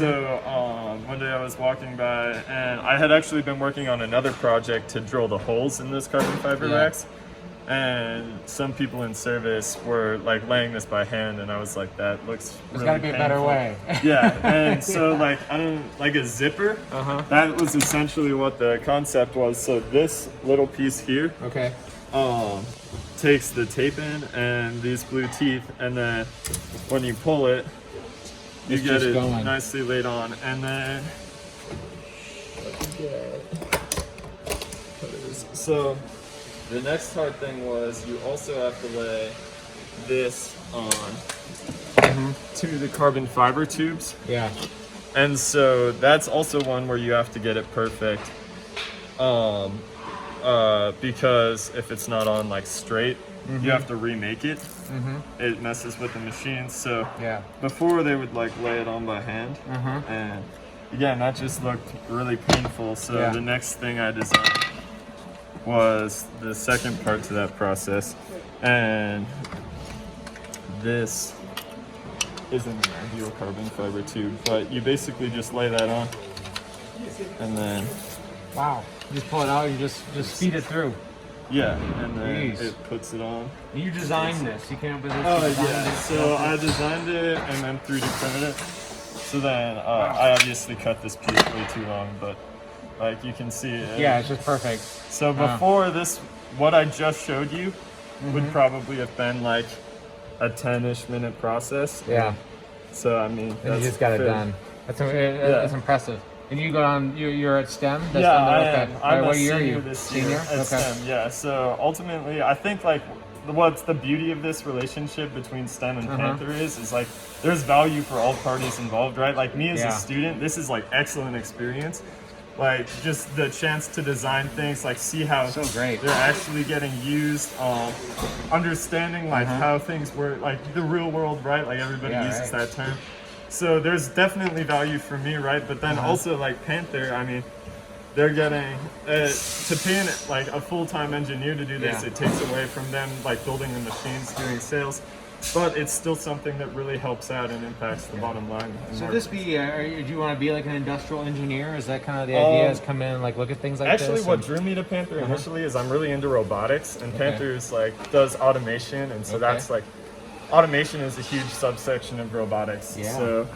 So one day I was walking by, and I had actually been working on another project to drill the holes in those carbon fiber racks. And some people in service were like laying this by hand, and I was like, that looks There's really got to be a better way. Yeah, and so like like a zipper. That was essentially what the concept was. So this little piece here, takes the tape in and these blue teeth, and then when you pull it, you get it nicely laid on, and then so. The next hard thing was you also have to lay this on to the carbon fiber tubes. Yeah. And so that's also one where you have to get it perfect. Because if it's not on like straight, you have to remake it. It messes with the machine. So before they would like lay it on by hand. And again, that just looked really painful. So the next thing I designed was the second part to that process, and this isn't an ideal carbon fiber tube, but you basically just lay that on, and then you just pull it out, you just feed it through. And then it puts it on. You designed this, you came up with this? Oh yeah, so I designed it and then 3D printed it. So then I obviously cut this piece way too long, but like you can see it. Yeah, it's just perfect. So before this, what I just showed you would probably have been like a 10-ish minute process. Yeah. So I mean, and you just got it done. That's impressive. And you go on. You're at STEM. That's I am. I'm what a year are senior you? This year at STEM. Yeah. So ultimately, I think like what's the beauty of this relationship between STEM and Panther is like there's value for all parties involved, right? Like me as a student, this is like excellent experience. Like just the chance to design things, like see how they're actually getting used, understanding like how things work, like the real world, right? Like everybody uses that term. So there's definitely value for me, right? But then also like Panther, I mean, they're getting to pay like a full-time engineer to do this. It takes away from them like building the machines, doing sales. But it's still something that really helps out and impacts the bottom line. So this be, do you want to be like an industrial engineer? Is that kind of the idea? Is come in and like look at things like this? Actually, what drew me to Panther initially is I'm really into robotics, and Panther's like does automation, and so that's like automation is a huge subsection of robotics. Yeah. So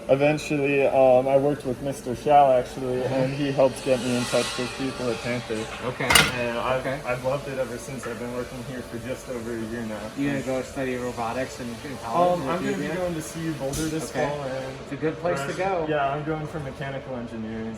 eventually, I worked with Mr. Shao actually, and he helped get me in touch with people at Panther. And I've loved it ever since. I've been working here for just over a year now. You gonna go study robotics in college? I'm gonna be going to CU Boulder this fall, and it's a good place to go. Yeah, I'm going for mechanical engineering.